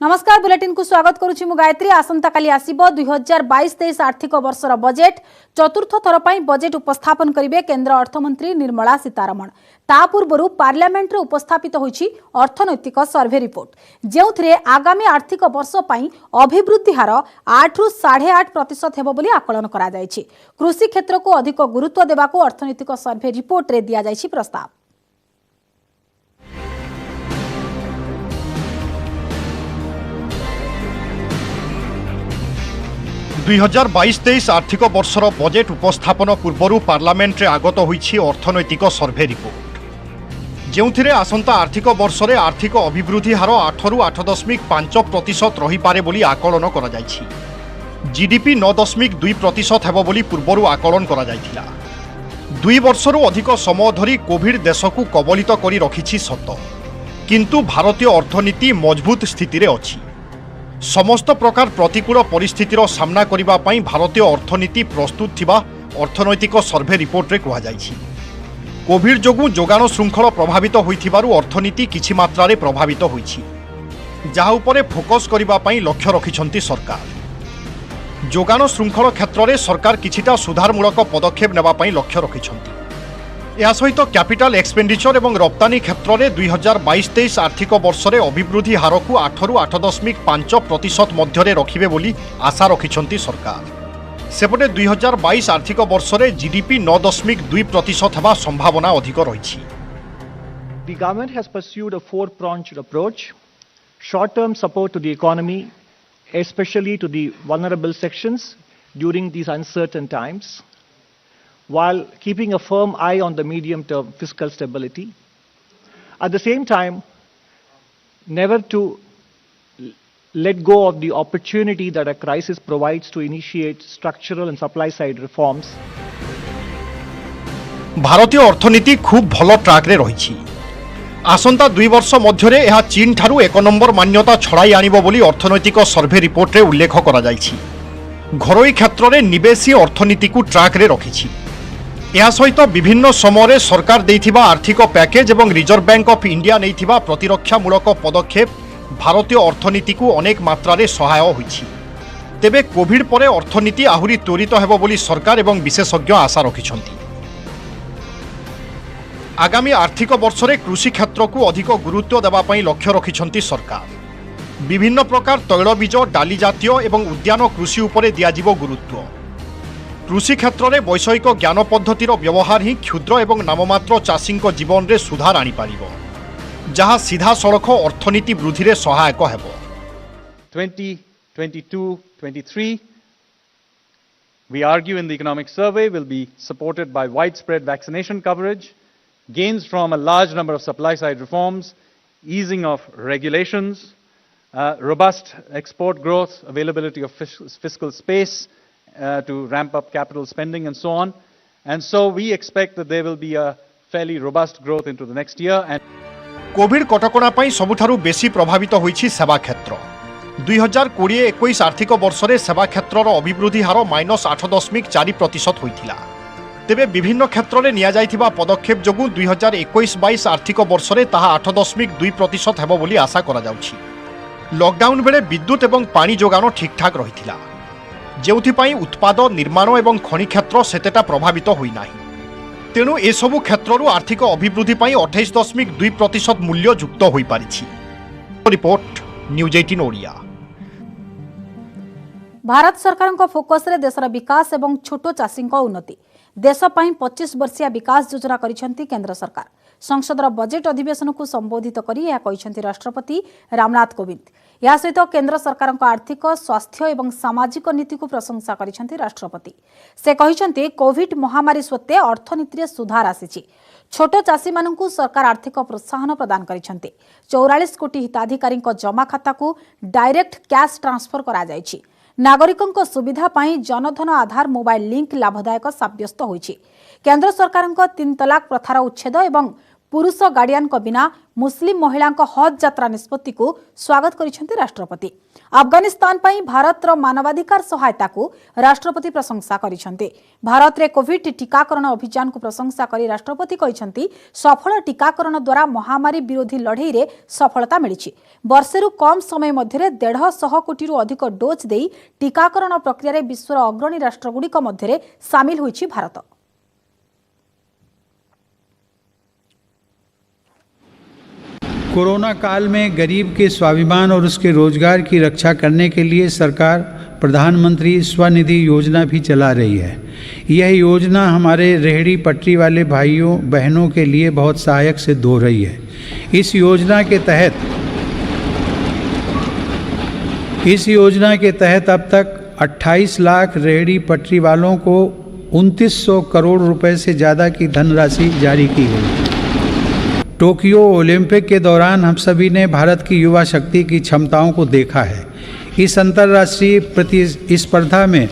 नमस्कार बुलेटिन को स्वागत करुछि मु गायत्री। आसंता काली आसीबो 2022-23 आर्थिक वर्षर बजेट। चतुर्थ थर पई बजेट उपस्थापन करिवे केंद्र अर्थमंत्री निर्मला सीतारमण। ता पूर्वरु पार्लियामेंट रे उपस्थापित होईछि अर्थनैतिक सर्वे रिपोर्ट जेउथरे आगामी आर्थिक वर्ष पई अभिवृद्धि हार 8 रु 8.5% हेबो बोली आकलन करा जायछि। कृषि क्षेत्र को अधिक गुरुत्व देबाकू अर्थनैतिक सर्वे रिपोर्ट रे दिया जायछि प्रस्ताव। 2022-23 आर्थिक वर्षर बजेट उपस्थापन पूर्व पार्लियामेंट रे आगत होईछि अर्थनैतिक सर्वे रिपोर्ट जेउथिरे आसंता आर्थिक वर्ष रे आर्थिक अभिवृद्धि हार 8 रु 8.5% रही पारे बोली आकलन करा जायछि। जीडीपी 9.2% हेबो बोली पूर्व आकलन करा जायथिला। 2 वर्षरु अधिक समय धरी कोविड देश को कबलित करी रखिछि सत, किंतु भारतीय अर्थनीति मजबूत स्थिति रे अछि। समस्त प्रकार प्रतिकूल परिस्थितिर सामना करिबा पई भारतीय अर्थनीति प्रस्तुत थिबा अर्थनैतिक सर्वे रिपोर्ट रे कहा जायछि। कोविड जोगु जोगान श्रृंखल प्रभावित होइथिबारु अर्थनीति किछि मात्रा रे प्रभावित होइछि, जाहा उपरे फोकस करिबा पई लक्ष्य रखिछंती सरकार। जोगान श्रृंखल क्षेत्र रे सरकार किछिटा सुधारमूलक पदक्षेप नेबा पई लक्ष्य रखिछंती। या सहित कैपिटल एक्सपेंडिचर एवं रप्तानी क्षेत्र में 2022-23 आर्थिक वर्ष रे अभिवृद्धि हार को 8 रु 8.5% मध्य रखिबे बोली आशा रखिछंती सरकार। सेपटे 2022 आर्थिक वर्ष रे जीडीपी 9.2% हेबा संभावना अधिक रहिछि। The government has pursued a four-pronged approach: short-term support to the economy, especially to the vulnerable sections during these uncertain times, while keeping a firm eye on the medium-term fiscal stability. At the same time, never to let go of the opportunity that a crisis provides to initiate structural and supply-side reforms. भारतीय अर्थनीति खूब भल track रे रहिछि। आसंता 2 वर्ष मध्यरे एहा चीन ठारू 1 number मान्यता छड़ाई आनिबो बोली अर्थनैतिक सर्वे रिपोर्ट रे उल्लेख करा जायछि। घरोई क्षेत्र रे निवेशी अर्थनीति को ट्रैक रे रखिछि। या सहित विभिन्न समय सरकार देथिबा आर्थिक पैकेज एवं रिजर्व बैंक ऑफ इंडिया नैथिबा प्रतिरक्षामूलक पदक्षेप भारतीय अर्थनीति को अनेक मात्रा रे सहाय होइछि। तेबे कोविड परे अर्थनीति आहुरी त्वरित हेबो बोली सरकार एवं विशेषज्ञ आशा रखिछंती। आगामी आर्थिक वर्ष रे कृषि क्षेत्र को अधिक गुरुत्व देबा पई लक्ष्य रखिछंती सरकार। विभिन्न प्रकार तैलबीज, डाली जातीय एवं उद्यान कृषि उपरे दियाजिबो गुरुत्व। कृषि क्षेत्र में वैषयिक ज्ञान पद्धतिर व्यवहार ही क्षुद्र एवं नाममात्र चाषी जीवन में सुधार आनी पारिबो, जहाँ सीधा सड़क अर्थनीति वृद्धि रे सहायक हेबो। 2022-23 we argue in the economic survey will be supported by widespread vaccination coverage, gains from a large number of supply side reforms, easing of regulations, robust export growth, availability of fiscal space to ramp up capital spending and so on. And so we expect that there will be a fairly robust growth into the next year. And covid कटकणा पई सबुठारु बेसी प्रभावित होईछि सेवा क्षेत्र। 2020-21 आर्थिक वर्ष रे सेवा क्षेत्रर अभिवृद्धि हार -8.4% होइथिला। तेबे विभिन्न क्षेत्र रे निया जाइथिबा पदक्षेप जोगु 2021-22 आर्थिक वर्ष रे ताहा 8.2% हेबो बोली आशा करा जाउछि। लॉकडाउन बेले विद्युत एवं पानी जोगान ठीक ठाक रहिथिला, जेउथिपाई उत्पाद निर्माण एवं खनि क्षेत्र सेतेटा प्रभावित होई नाही। तेणु एसबु क्षेत्ररू आर्थिक अभिवृद्धि 28.2% मूल्य युक्त होई पारिछि। Report news 18 Odia. भारत सरकार को फोकस रे देशर विकास एवं छोटो चाषी उन्नति। देश पई 25 वर्षिया विकास योजना करिसेंती केंद्र सरकार। संसदर बजेट अधिवेशन को संबोधित करी यह कहिसेंती राष्ट्रपति रामनाथ कोविंद। या सहित केंद्र सरकार आर्थिक, स्वास्थ्य एवं सामाजिक नीति को प्रशंसा करिसेंती राष्ट्रपति। से कहिसेंती कोविड महामारी सत्ते अर्थनीति रे सुधार आसीछि। छोटो चाषी मानकु सरकार आर्थिक प्रोत्साहन प्रदान करिसेंती। 44 कोटी हिताधिकारी जमा खाता को डायरेक्ट कैश ट्रांसफर करा जायछि। नागरिकों सुविधा पाई जनधन आधार मोबाइल लिंक लाभदायक साब्यस्त होइछि। केंद्र सरकार 3 तलाक प्रथार उच्छेद एवं पुरुष गार्डियन बिना मुस्लिम महिला हज यात्रा निष्पत्ति को स्वागत करिसेंति राष्ट्रपति। अफगानिस्तान पई भारतर मानवाधिकार सहायता को राष्ट्रपति प्रशंसा करिसेंति। भारत रे कोविड टीकाकरण अभियान को प्रशंसा करी राष्ट्रपति कहिसेंति सफल टीकाकरण द्वारा महामारी विरोधी लड़ाई रे सफलता मिलिछि। वर्षेरु कम समय मध्यरे 150 कोटी अधिक डोज देई टीकाकरण प्रक्रिया रे विश्वर अग्रणी राष्ट्रगुड़िक मध्यरे सामिल होइछि भारत। कोरोना काल में गरीब के स्वाभिमान और उसके रोजगार की रक्षा करने के लिए सरकार प्रधानमंत्री स्वनिधि योजना भी चला रही है। यह योजना हमारे रेहड़ी पटरी वाले भाइयों बहनों के लिए बहुत सहायक सिद्ध हो रही है। इस योजना के तहत अब तक 28 लाख रेहड़ी पटरी वालों को 2900 करोड़ रुपए से ज़्यादा की धनराशि जारी की गई। टोक्यो ओलंपिक के दौरान हम सभी ने भारत की युवा शक्ति की क्षमताओं को देखा है। इस अंतर्राष्ट्रीय प्रतिस्पर्धा में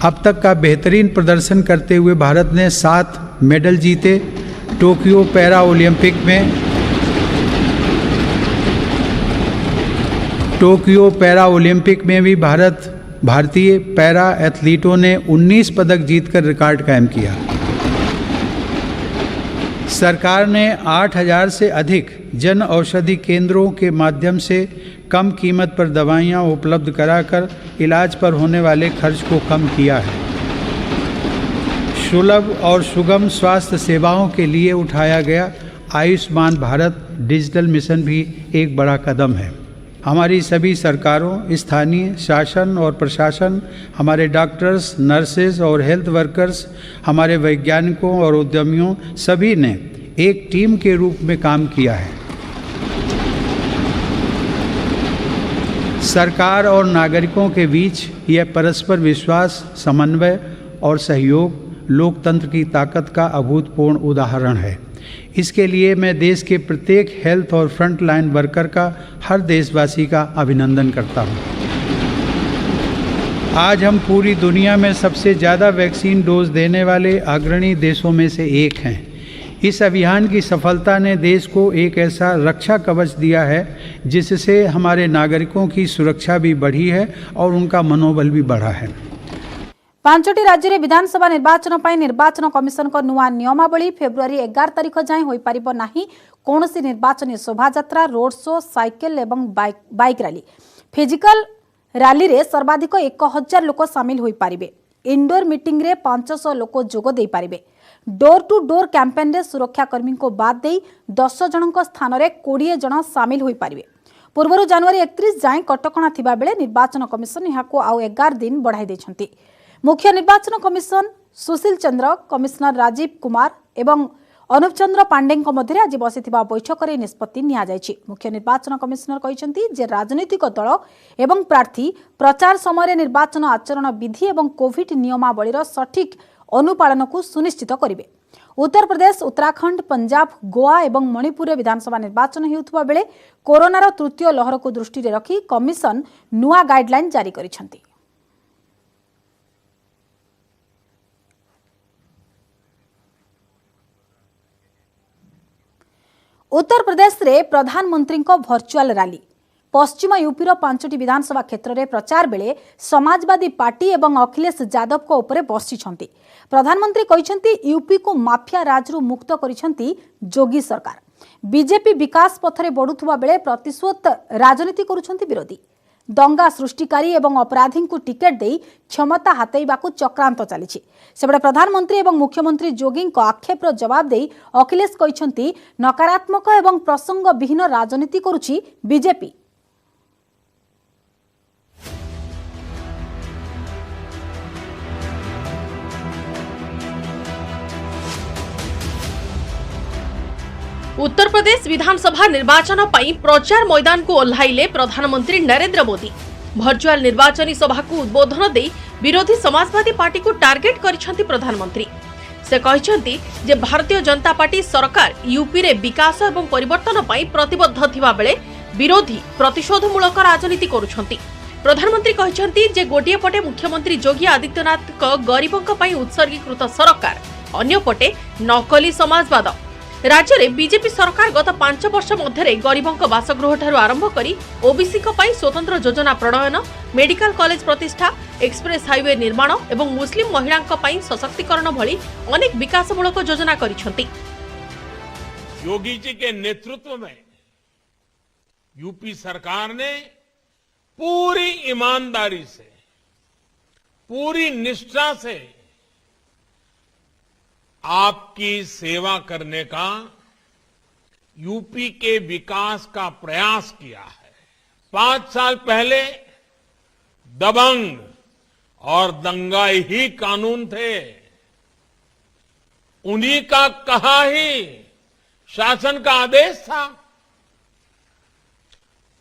अब तक का बेहतरीन प्रदर्शन करते हुए भारत ने 7 मेडल जीते। टोक्यो पैरा ओलंपिक में भी भारतीय पैरा एथलीटों ने 19 पदक जीतकर रिकॉर्ड कायम किया। सरकार ने 8000 से अधिक जन औषधि केंद्रों के माध्यम से कम कीमत पर दवाइयां उपलब्ध कराकर इलाज पर होने वाले खर्च को कम किया है। सुलभ और सुगम स्वास्थ्य सेवाओं के लिए उठाया गया आयुष्मान भारत डिजिटल मिशन भी एक बड़ा कदम है। हमारी सभी सरकारों, स्थानीय शासन और प्रशासन, हमारे डॉक्टर्स, नर्सेज और हेल्थ वर्कर्स, हमारे वैज्ञानिकों और उद्यमियों सभी ने एक टीम के रूप में काम किया है। सरकार और नागरिकों के बीच यह परस्पर विश्वास, समन्वय और सहयोग लोकतंत्र की ताकत का अभूतपूर्व उदाहरण है। इसके लिए मैं देश के प्रत्येक हेल्थ और फ्रंट लाइन वर्कर का, हर देशवासी का अभिनंदन करता हूं। आज हम पूरी दुनिया में सबसे ज़्यादा वैक्सीन डोज देने वाले अग्रणी देशों में से एक हैं। इस अभियान की सफलता ने देश को एक ऐसा रक्षा कवच दिया है जिससे हमारे नागरिकों की सुरक्षा भी बढ़ी है और उनका मनोबल भी बढ़ा है। 5टी राज्य में विधानसभा निर्वाचन पर निर्वाचन कमिशन को नुआ नियमावली फेब्रुआरी 11 तारिख जाए हो पारिबो नाही। कौनसी निर्वाचन शोभायात्रा, रोड शो, साइकेल एवं बाइक रैली, फिजिकल रैली रे सर्वाधिक 1000 लोक सामिल हो पारिबे। इंडोर मीटिंग रे 500 लोक जोग दे पारिबे। डोर टू डोर कैंपेन रे सुरक्षाकर्मी को बाद दे 10 जनक स्थान रे 20 जन सामिल हो पारिबे। पूर्व जनवरी 31 जाए कटकणा थिबा बेले निर्वाचन कमिशन यहाको आउ 11 दिन बढ़ाई दैछंती। मुख्य निर्वाचन कमिशन सुशील चंद्र, कमिशनर राजीव कुमार एवं अनुप चंद्र पांडे मध्य आज बसिथिबा बैठक में निष्पत्ति निया जायछि। मुख्य निर्वाचन कमिशनर कहिसेंति जे राजनीतिक दल एवं प्रार्थी प्रचार समय निर्वाचन आचरण विधि एवं कोविड नियमावलीर सठिक अनुपालन को सुनिश्चित करिवे। उत्तर प्रदेश, उत्तराखंड, पंजाब, गोवा एवं मणिपुर विधानसभा निर्वाचन हेउथबा बेले कोरोनार तृतीय लहर को दृष्टि रे रखी कमिशन नुआ गाइडलाइन जारी करिसेंति। उत्तर प्रदेश रे प्रधानमंत्री भर्चुआल रैली, पश्चिम यूपीर 5टी विधानसभा क्षेत्र में प्रचार बेले समाजवादी पार्टी एवं अखिलेश यादव को ऊपर बसिछंती। प्रधानमंत्री कहिसेंती यूपी को माफिया राजरू मुक्त करिसेंती जोगी सरकार। बीजेपी विकास पथरे बढ़ुथुबा बेले प्रतिशोध राजनीति करुछंती विरोधी। दंगा सृष्टिकारी एवं अपराधी को टिकेट दे क्षमता हातेइबाकू चक्रांत चली। सेबड़े प्रधानमंत्री एवं मुख्यमंत्री जोगी आक्षेपर जवाब दे अखिलेश कहिसेंती नकारात्मक एवं प्रसंग विहीन राजनीति करुछि बीजेपी। उत्तर प्रदेश विधानसभा निर्वाचन पई प्रचार मैदान को ओह्लाइले प्रधानमंत्री नरेंद्र मोदी। भर्चुआल निर्वाचनी सभा को उद्बोधन दे विरोधी समाजवादी पार्टी को टार्गेट करिसेंती प्रधानमंत्री। से कहिसेंती जे भारतीय जनता पार्टी सरकार यूपी रे विकास एवं परिवर्तन पई प्रतिबद्ध थिबा बेले विरोधी प्रतिशोधमूलक राजनीति करुछंती। प्रधानमंत्री कहिसेंती जे गोटिए पटे मुख्यमंत्री योगी आदित्यनाथ गरीबों पई उत्सर्गीकृत सरकार, अन्य पटे नकली समाजवाद। राज्य में बीजेपी सरकार गत 5 वर्ष मध्य गरीबों बासगृह ठारू आरंभ करी ओबीसी स्वतंत्र योजना प्रणयन, मेडिकल कॉलेज प्रतिष्ठा, एक्सप्रेस हाईवे निर्माण एवं मुस्लिम महिलांक सशक्तिकरण भली अनेक विकासमूलक योजना करिसेंती। योगी जी के नेतृत्व में यूपी सरकार ने पूरी ईमानदारी से, पूरी निष्ठा से आपकी सेवा करने का, यूपी के विकास का प्रयास किया है। 5 साल पहले दबंग और दंगाई ही कानून थे, उन्हीं का कहा ही शासन का आदेश था।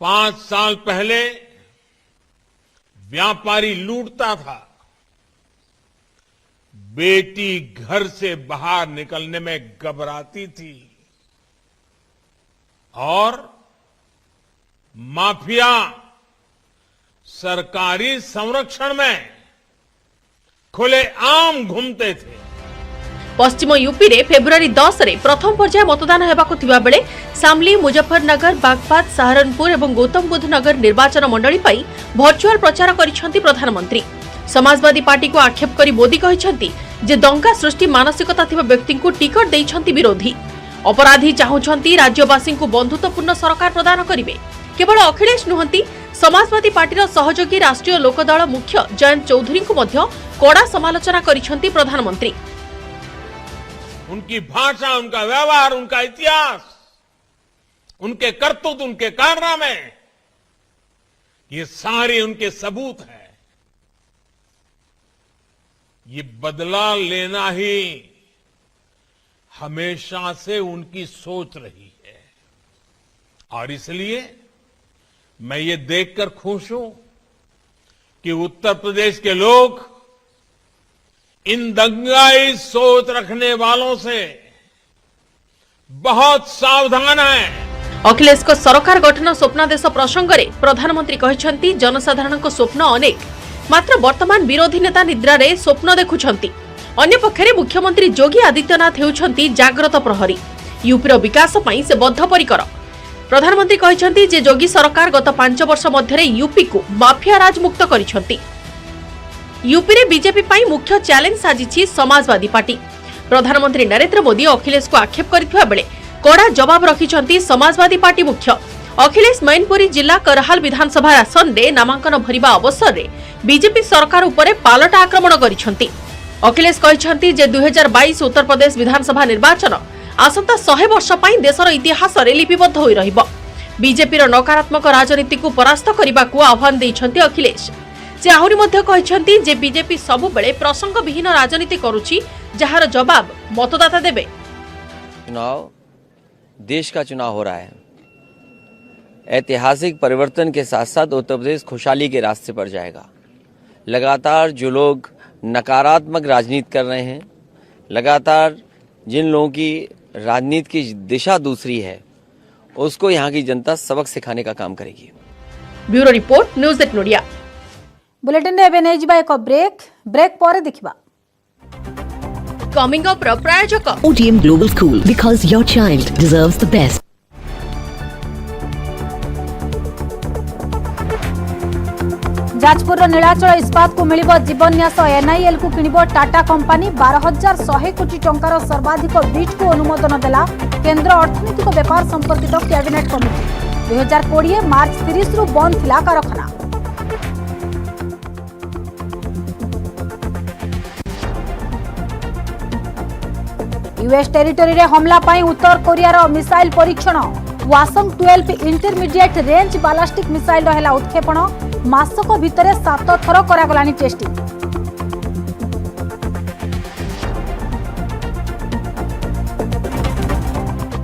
5 साल पहले व्यापारी लूटता था, बेटी घर से बाहर निकलने में घबराती थी और माफिया सरकारी संरक्षण में खुलेआम घूमते थे। पश्चिम यूपी रे फेब्रुआरी 10 रे प्रथम पर्याय मतदान हेबाकु थिबा बेले शामली, मुजफ्फरनगर, बागपत, सहारनपुर एवं गौतम बुद्ध नगर निर्वाचन मंडली पई वर्चुअल प्रचार करिसेंती प्रधानमंत्री। समाजवादी पार्टी को आक्षेप करी मोदी कहिसेंती जे दंगा सृष्टि मानसिकता थिबा व्यक्ति को टिकट देइछंती विरोधी। अपराधी चाहुछंती राज्यवासी को बंधुत्वपूर्ण सरकार प्रदान करिवे। केवल अखिलेश नुहंती, समाजवादी पार्टीर सहयोगी राष्ट्रीय लोकदल मुख्य जयंत चौधरी को मध्य कड़ा समालोचना करिसेंती प्रधानमंत्री। उनकी भाषा, उनका व्यवहार, उनका इतिहास, उनके करतूत, उनके कारनामे, ये सारे उनके सबूत हैं। ये बदला लेना ही हमेशा से उनकी सोच रही है और इसलिए मैं ये देखकर खुश हूं कि उत्तर प्रदेश के लोग इन दंगाई सोच रखने वालों से बहुत सावधान हैं। अखिलेश को सरकार गठन स्वप्नादेश प्रसंग में प्रधानमंत्री कहते जनसाधारण को स्वप्न अनेक, मात्र वर्तमान विरोधी नेता निद्रा रे स्वप्न देखुछंती। अन्य पक्षरे मुख्यमंत्री योगी आदित्यनाथ हेउछंती जाग्रत प्रहरी। यूपीर विकास पई से बद्धपरिकर। प्रधानमंत्री कहते जे योगी सरकार गत 5 वर्ष मध्य यूपी को माफिया राज मुक्त करिछंती। यूपी रे बीजेपी पई मुख्य चैलेंज साजिछि समाजवादी पार्टी। प्रधानमंत्री नरेंद्र मोदी अखिलेश को आक्षेप करिथिबा बेले कड़ा जवाब रखिछंती समाजवादी पार्टी मुख्य। अखिलेश मैनपुरी जिला करहाल विधानसभा आसन रे नामांकन भरिबा अवसर रे बीजेपी सरकार उपरे पालटा आक्रमण करिछंती। अखिलेश कहिछंती जे 2022 उत्तर प्रदेश विधानसभा निर्वाचन आसंता 100 वर्ष पई देशर इतिहास रे लिपिबद्ध होई रहिबो। बीजेपीर नकारात्मक राजनीति को परास्त करबाकू आह्वान दैछंती अखिलेश। से आहुरी मध्य कहिछंती जे बीजेपी सबु बेले प्रसंग विहीन राजनीति करूची, जहार जवाब मतदाता देबे। चुनाव देश का चुनाव हो रहा है। ऐतिहासिक परिवर्तन के साथ साथ उत्तर प्रदेश खुशहाली के रास्ते पर जाएगा। लगातार जो लोग नकारात्मक राजनीति कर रहे हैं, लगातार जिन लोगों की राजनीति की दिशा दूसरी है, उसको यहाँ की जनता सबक सिखाने का काम करेगी। ब्यूरो रिपोर्ट, न्यूज एट नोडिया। बुलेटिन रे एबे नै जिबा एक ब्रेक पर देखिबा। कमिंग अप प्रायोजक OTM Global School, because your child deserves the best. Jajpur Nilachal इस्पात को मिलिबो जीवन्यास। एनआईएल को किनिबो टाटा कंपनी। 12,100 कोटी टंकार सर्वाधिक बिट को अनुमोदन देला केंद्र अर्थनैतिक व्यापार संपर्कित कैबिनेट कमिटी। 2020 मार्च 30 रु बंद थिला कारखाना। यूएस टेरिटरी रे हमला पाई उत्तर कोरिया रो मिसाइल परीक्षण। वासंग 12 इंटरमीडिएट रेंज बालास्टिक मिसाइल हेला उत्क्षेपण। मासक भितरे 7 थर करागलानी टेस्टिंग।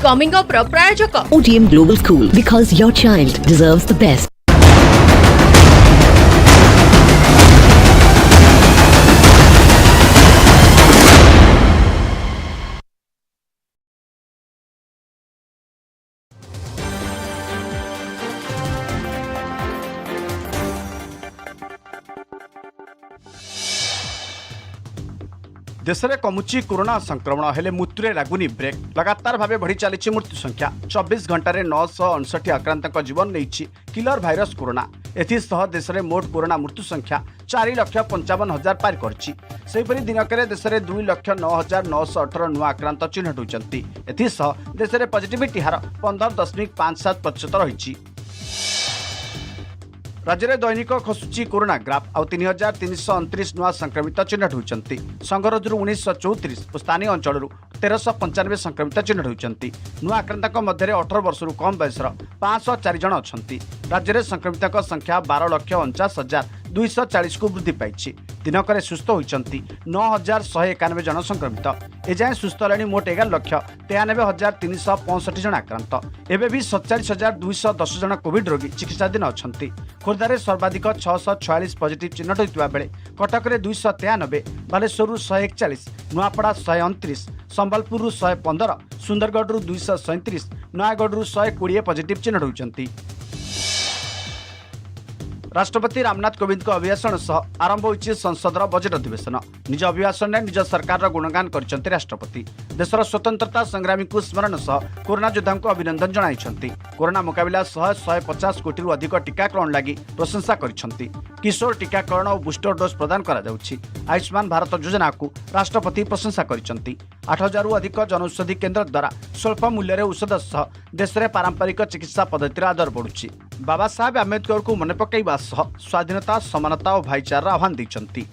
कमिंग अप प्रायोजक OTM Global School, because your child deserves the best. देश में कमुची कोरोना संक्रमण हेले मृत्यु लगुनि ब्रेक लगातार भाव बढ़ी चली मृत्यु संख्या 24 घंटे 959 आक्रांतों जीवन नहीं किलर भाइरस कोरोना एसह देश में मोट कोरोना मृत्यु संख्या 4,55,000 पार करपरी दिनक देश में 2,09,918 नुआ आक्रांत चिन्हट होती एसह देश में पॉजिटिविटी हार 15.57% रही। राज्य में दैनिक खसुची कोरोना ग्राफ आउ 3,329 नुआ संक्रमित चिन्हट होती संगरोध 1934 और स्थानीय अंचल 1,395 संक्रमित चिन्हट होती नुआ आक्रांतों मध्य 18 वर्ष कम बयसर 504 जन अच्छा राज्य में संक्रमितों संख्या 12,49,240 को वृद्धि पाई दिनक सुस्थ होती 9,191 जन संक्रमित एजाएं सुस्थ है मोट 11,93,365 जन आक्रांत एवं भी 47,210 जन कोविड रोगी चिकित्साधीन अच्छा खोर्धार सर्वाधिक 646 पॉजिटिव चिन्हट होता बेले कटक में 293 बालेश्वर 141 नुआपड़ा 129 संबलपुर 115 सुंदरगढ़ 237 नयागढ़ 120 पॉजिटिव चिन्हट होती। राष्ट्रपति रामनाथ कोविंद को अभिभाषण सह आरंभ होइछि संसदर बजेट अधिवेशन निज अभिभाषण में निज सरकार गुणगान करछन्ति राष्ट्रपति देशर स्वतंत्रता संग्रामी को स्मरण सह कोरोना योद्धा को अभिनंदन जणाइछन्ति कोरोना मुकाबला 150 कोटी अधिक टीकाकरण लगी प्रशंसा करछन्ति किशोर टीकाकरण और बूस्टर डोज प्रदान करा जाउछि आयुष्मान भारत योजना को राष्ट्रपति प्रशंसा करछन्ति 8,000 अधिक जनौषधि केन्द्र द्वारा स्वल्प मूल्य औषध सह देश में पारंपरिक चिकित्सा पद्धतिर आदर बढ़ुछि बाबा साहेब आंबेडकर को मन पकड़ा सह स्वाधीनता समानता और भाईचारा आह्वान देइछन्ति।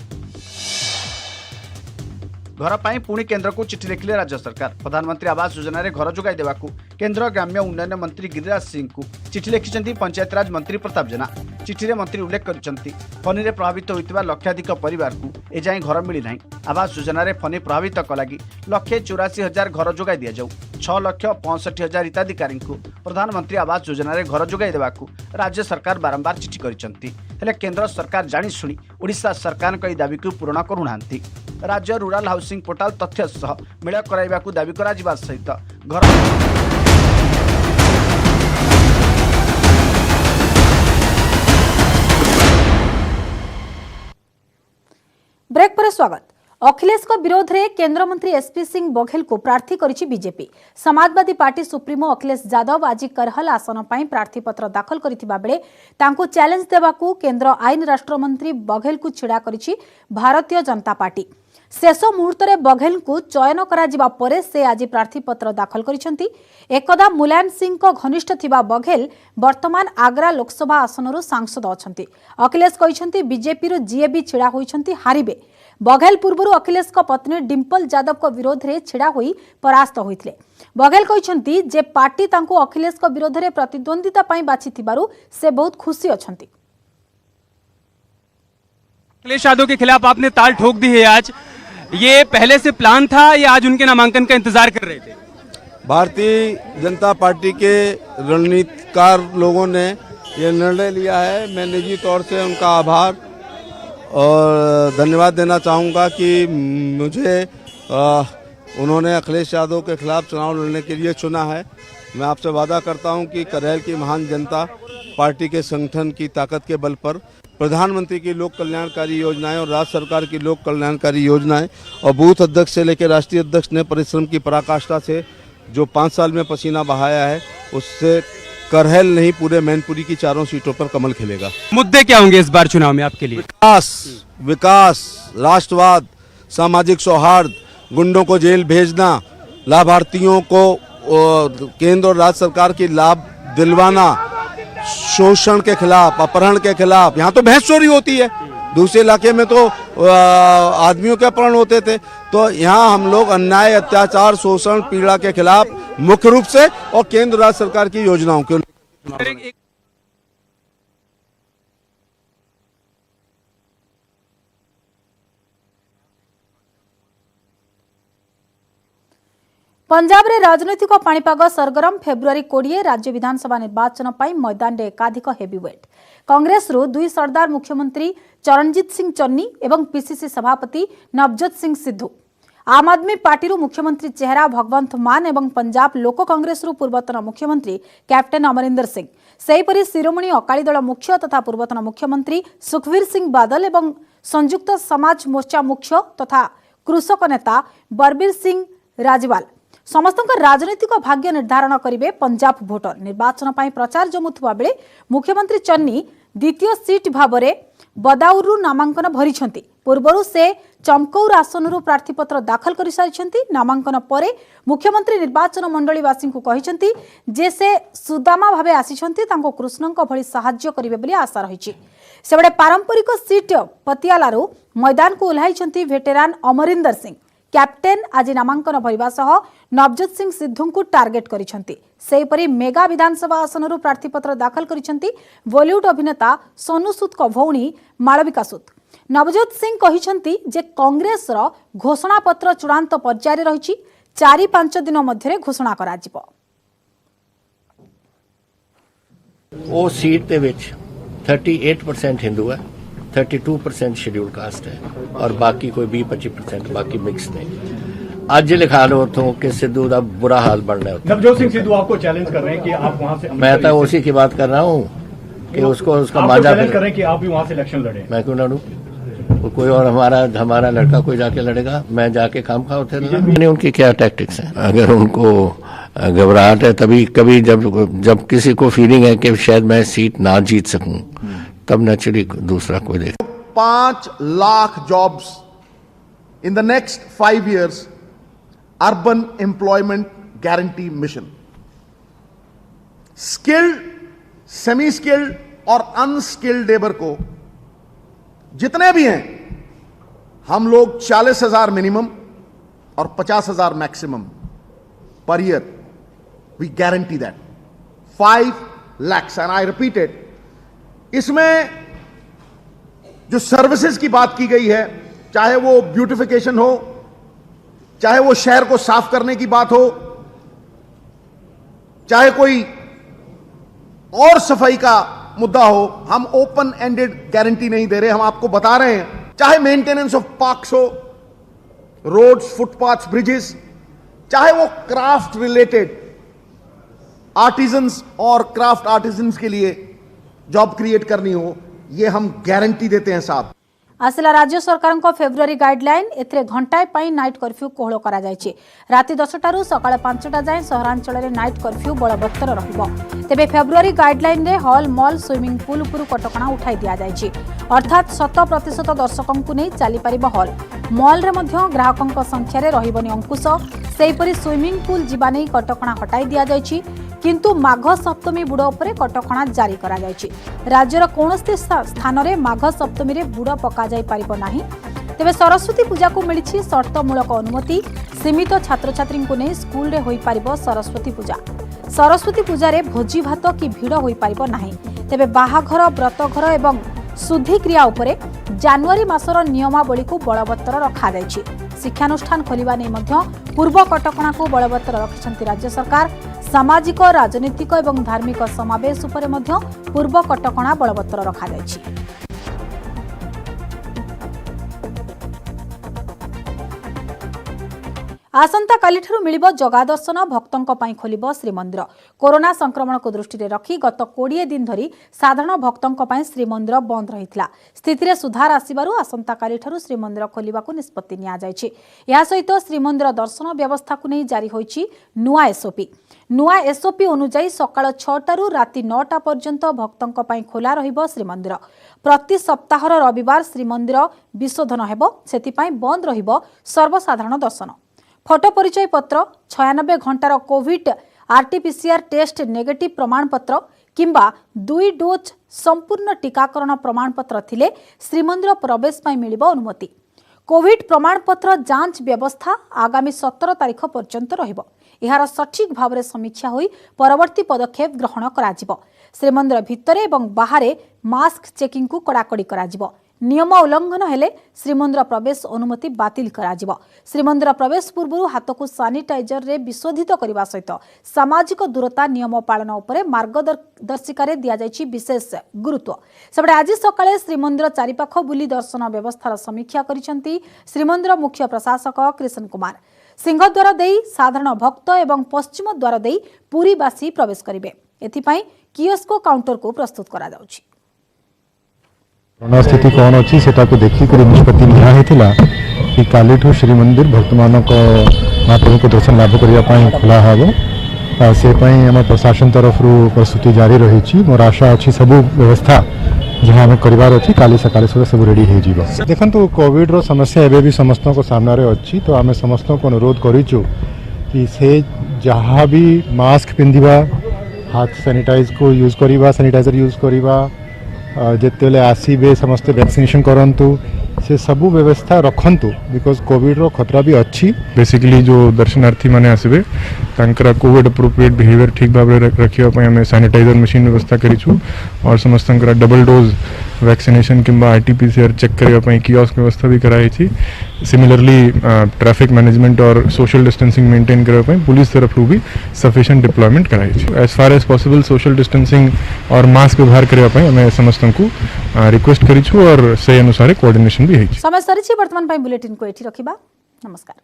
घर पर पुणी केन्द्र को चिठी लिखिले राज्य सरकार प्रधानमंत्री आवास योजना रे घर जोगाई देवाकू केन्द्र ग्राम्य उन्नयन मंत्री गिरिराज सिंह को चिठी लिखिछन्ति पंचायतराज मंत्री प्रताप जेना चिठी रे मंत्री उल्लेख करछन्ति फनी रे प्रभावित होइतिबा लक्षाधिक परिवार को एजाएं घर मिली नाही आवास योजना रे फनी प्रभावित कलागी 1,84,000 घर जोगाई दिया जाऊ 6,65,000 हिताधिकारी को प्रधानमंत्री आवास योजना रे घर जोगाई देवाकू राज्य सरकार बारंबार चिठी करछन्ति हेले केन्द्र सरकार जानी शुणी ओडिशा सरकार को दाबी को पूरण करूनांती राज्य रूराल हाउसिंग पोर्टाल तथ्य सह मेल कराइबाकू दाबी करा जिबा सहित घर ब्रेक पर स्वागत अखिलेश को विरोध रे केंद्र मंत्री एसपी सिंह बघेल को प्रार्थी करिछि BJP Samajwadi party supremo Akhilesh Yadav आज करहल आसन पर प्रार्थी पत्र दाखल करथिबा बेले तांको चैलेंज देबाकू केंद्र आईन राष्ट्र मंत्री बघेल को छिड़ा करिछि भारतीय जनता पार्टी शेष मुहूर्त में बघेल को चयन करा परे से आज प्रार्थी पत्र दाखल करिसेंती एकदा मुलायम सिंह को घनिष्ठ थिबा बघेल वर्तमान आग्रा लोकसभा आसनरू सांसद अछंती अखिलेश कहिसेंती बीजेपी रो जीए भी छिड़ा होइछंती हारिबे बघेल पूर्व अखिलेश को पत्नी डिंपल यादव को विरोध रे छिड़ा होई परास्त होइथिले बघेल कहिसेंती जे पार्टी तांको अखिलेश को विरोध रे प्रतिद्वंदिता पई बाछि थिबारु से बहुत खुशी अछंती। अखिलेश यादव के खिलाफ आपने ताल ठोक दी है आज ये पहले से प्लान था या आज उनके नामांकन का इंतजार कर रहे थे? भारतीय जनता पार्टी के रणनीतिकार लोगों ने ये निर्णय लिया है। मैं निजी तौर से उनका आभार और धन्यवाद देना चाहूँगा कि मुझे उन्होंने अखिलेश यादव के खिलाफ चुनाव लड़ने के लिए चुना है। मैं आपसे वादा करता हूँ कि करैल की महान जनता पार्टी के संगठन की ताकत के बल पर प्रधानमंत्री की लोक कल्याणकारी योजनाएं और राज्य सरकार की लोक कल्याणकारी योजनाएं और बूथ अध्यक्ष से लेकर राष्ट्रीय अध्यक्ष ने परिश्रम की पराकाष्ठा से जो 5 साल में पसीना बहाया है उससे करहल नहीं पूरे मैनपुरी की 4 सीटों पर कमल खिलेगा। मुद्दे क्या होंगे इस बार चुनाव में आपके लिए? विकास, राष्ट्रवाद, सामाजिक सौहार्द, गुंडों को जेल भेजना, लाभार्थियों को केंद्र और राज्य सरकार की लाभ दिलवाना, शोषण के खिलाफ, अपहरण के खिलाफ। यहाँ तो भैंस चोरी होती है, दूसरे इलाके में तो आदमियों के अपहरण होते थे। तो यहाँ हम लोग अन्याय, अत्याचार, शोषण, पीड़ा के खिलाफ मुख्य रूप से और केंद्र राज्य सरकार की योजनाओं के पंजाब रे राजनैतिक पाणीपाग सरगरम फेब्रुआरी 20 राज्य विधानसभा निर्वाचन पर मैदान में एकाधिक हेवीवेट कांग्रेस रु 2 सरदार मुख्यमंत्री चरणजीत सिंह चन्नी एवं पीसीसी सभापति नवजोत सिंह सिद्धू आम आदमी पार्टी मुख्यमंत्री चेहरा भगवंत मान एवं पंजाब लोक कांग्रेस पूर्वतन मुख्यमंत्री कैप्टेन अमरिंदर सिंह सेहीपरि शिरोमणि अकाली दल मुख्य तथा पूर्वतन मुख्यमंत्री सुखबीर सिंह बादल एवं संयुक्त समाज मोर्चा मुख्य तथा कृषक नेता बलबीर सिंह राजवाल समस्त राजनीतिक भाग्य निर्धारण करेंगे पंजाब भोटर निर्वाचन पर प्रचार जमुवा बेले मुख्यमंत्री चन्नी द्वितीय सीट भाव में बदाऊरु नामांकन भरी पूर्वर से चमकौर आसनरू प्रार्थीपत्र दाखल कर सारी नामांकन पर मुख्यमंत्री निर्वाचन मंडलीवासी को कहते जे से सुदामा भावे आसीछंती तांको कृष्णंक भली साहाय्य करिवे बोली आशा रही सेबडे पारंपरिक सीट पतियालारू मैदान को ओह्लाइछंती भेटेरान अमरिंदर सिंह कैप्टेन आज नामांकन भरिबा सह नवजोत सिंह सिद्धू को टार्गेट करिछंती सेहीपरि मेगा विधानसभा आसनरू प्रार्थीपत्र दाखल करिछंती बॉलीवुड अभिनेता सोनू सूद को भौणी मालविका सूद नवजोत सिंह कहिछंती जे कांग्रेस रो घोषणा पत्र चूड़ांत पर्याय रही 4-5 दिन मध्य घोषणा करा जिवो ओ सीट दे विच 38% हिंदू है 32% शेड्यूल कास्ट है और बाकी कोई 20-25% बाकी मिक्स नहीं। आज लिखा लो तो कि सिद्धू का बुरा हाल बढ़ना है। नवजोत सिंह सिद्धू आपको चैलेंज कर रहे हैं कि आप वहां से मैं तो उसी की बात कर रहा हूँ कि उसको उसका मांझा कर रहे हैं कि आप भी वहां से इलेक्शन लड़े। मैं क्यों लड़ू? कोई और हमारा लड़का कोई जाके लड़ेगा, मैं जाके काम खा उठे नहीं। उनकी क्या टैक्टिक्स है? अगर उनको घबराहट है तभी कभी जब किसी को फीलिंग है कि शायद मैं सीट ना जीत सकूं तब नेचुरली दूसरा कोई देख। 5 lakh jobs in the next 5 years urban employment guarantee mission. Skilled, semi skilled और अनस्किल्ड लेबर को जितने भी हैं हम लोग 40,000 मिनिमम और 50,000 maximum per year we guarantee that 5 lakhs and I repeated. इसमें जो सर्विसेज की बात की गई है, चाहे वो ब्यूटिफिकेशन हो, चाहे वो शहर को साफ करने की बात हो, चाहे कोई और सफाई का मुद्दा हो, हम ओपन एंडेड गारंटी नहीं दे रहे। हम आपको बता रहे हैं चाहे मेंटेनेंस ऑफ पार्क्स हो, रोड्स, फुटपाथ्स, ब्रिजेस, चाहे वो क्राफ्ट रिलेटेड आर्टिजन्स और क्राफ्ट आर्टिजन्स के लिए जॉब क्रिएट करनी हो, ये हम गारंटी देते हैं साहब। आसला राज्य सरकार को फेब्रुआरी गाइडलाइन एथिरे घंटाए पाई नाइट कर्फ्यू कोहल करा जायछि। राति 10 रु सकाळ 5टा जाए सहरांचल में नाइट कर्फ्यू बलवत्तर रहिबो। तेबे फेब्रुआरी गाइडलाइन रे हॉल, मॉल, स्विमिंग पूल उपरु कटकणा उठाई दिया जायछि। अर्थात 100% दर्शकों को नहीं चली पारिबो हॉल। मॉल रे मध्य ग्राहकों संख्या रे रहिबोनी अंकुश। सेहीपरि स्विमिंग पूल जीवा नहीं कटकणा हटाई दिया जायछि, किंतु माघ सप्तमी बुड़ उपरे कटकणा जारी करा जायछि। राज्यर कौनसी स्थान में माघ सप्तमी रे बुड़ पका जाई पारिबो नाही। तेबे सरस्वती पूजा को मिली शर्तमूलक अनुमति। सीमित छात्र छात्री को नहीं स्कूल रे होई पारिबो सरस्वती पूजा। सरस्वती पूजा रे भोजी भात की भिड़ होई पारिबो नाही। तेबे बाहाघर, व्रतघर एवं शुद्धि क्रिया उपरे जनवरी मासर नियमावली को बलवत्तर रखा जायछि। शिक्षानुष्ठान खोलिबा नै मध्य पूर्व कटकणा को बलवत्तर रखिछंती राज्य सरकार। सामाजिक, राजनीतिक एवं धार्मिक समावेश उपरे मध्य पूर्व कटकणा बलवत्तर रखा जायछि। आसंता कालीठारु मिलिबो जगा दर्शन, भक्तों पाई खोलिबो श्रीमंदिर। कोरोना संक्रमण को दृष्टि रखी गत 20 दिन धरी साधारण भक्तों पाई श्रीमंदिर बंद रहितला। स्थिति रे सुधार आसिबारु आसंता कालीठारु श्रीमंदिर खोलिबाकू निष्पत्ति निया जायछि। या सहित श्रीमंदिर दर्शन व्यवस्था को नहीं जारी होईछि नुआ एसओपी। नुआ एसओपी अनुसार सकाळ 6टा रु राति 9टा पर्यंत भक्तों पाई खोला रहिबो श्रीमंदिर। प्रति सप्ताहर रविवार श्रीमंदिर विशोधन हेबो, सेतिपाई बंद रहिबो सर्वसाधारण दर्शन। फोटो परिचय पत्र, 96 घंटार कोविड आरटीपीसीआर टेस्ट नेगेटिव प्रमाणपत्र किंबा 2 डोज संपूर्ण टीकाकरण प्रमाणपत्र थिले श्रीमंदिर प्रवेश पाई मिलिबो अनुमति। कोविड प्रमाणपत्र जांच व्यवस्था आगामी 17 तारिख पर्यंत रहिबो। एहार सठिक भाव में समीक्षा होई परवर्ती पदक्षेप ग्रहण कराजिबो। श्रीमंदिर भितरे एवं बाहरे मास्क चेकिंग को कड़ाकड़ी कराजिबो। नियम उल्लंघन हेले श्रीमंदिर प्रवेश अनुमति बातिल कराजिबो। श्रीमंदिर प्रवेश पूर्व हाथ को सानिटाइजर रे विशोधित करने सहित सामाजिक दूरता नियम पालन उपरे मार्गदर्शिका रे दिया जायछि विशेष गुरुत्व। सेबडे आज सकाळे श्रीमंदिर चारिपाख बुली दर्शन व्यवस्थार समीक्षा करिसेंती श्रीमंदिर मुख्य प्रशासक कृष्ण कुमार। सिंहद्वार देई साधारण भक्त एवं पश्चिम द्वार देई पुरीवासी प्रवेश करिवे। एथिपाई कियोस्को काउंटर को प्रस्तुत करा जाउछि। कोरोना स्थिति कौन अच्छी से देखिक निष्पत्ति निया कि कालीठू श्रीमंदिर भक्त मानक महाप्रभु को दर्शन लाभ करने खोला हम से आम प्रशासन तरफ प्रस्तुति जारी रही। मोर आशा अच्छी सबू व्यवस्था जहाँ आम करार अच्छी काली सकाल सुधा सब रेडी हो देखो कोविड रो समस्या एवं भी समस्त को सामने अच्छी तो आम समस्त को अनुरोध करूँ कि से जहाँ भी मास्क पिंधा हाथ सैनिटाइज को यूज करवा सैनिटाइजर यूज करवा जिते आसबे समस्ते वैक्सीनेशन करंतु से सबू व्यवस्था रखंतु बिकॉज कोविड रो खतरा भी अच्छी। बेसिकली जो दर्शनार्थी माने आसबे तांकरा कोविड अप्रोप्रिएट बिहेवियर ठीक भाव रखिया पय हमें सैनिटाइजर मशीन व्यवस्था करिछु और समस्त डबल डोज वैक्सीनेशन किंबा आरटीपीसीआर चेक करबा पय कियोस्क व्यवस्था भी कराई छी। सिमिलरली ट्रैफिक मैनेजमेंट और सोशल डिस्टेंसिंग मेंटेन करबा पय पुलिस तरफ भी सफिशिएंट डिप्लॉयमेंट कराई छी। As far as possible social distancing और मास्क व्यवहार करबा पय हमें समस्त को रिक्वेस्ट करिछु और से अनुसार कोऑर्डिनेशन भी है। समय सरी वर्तमान बुलेटिन को एठी रखिबा। नमस्कार।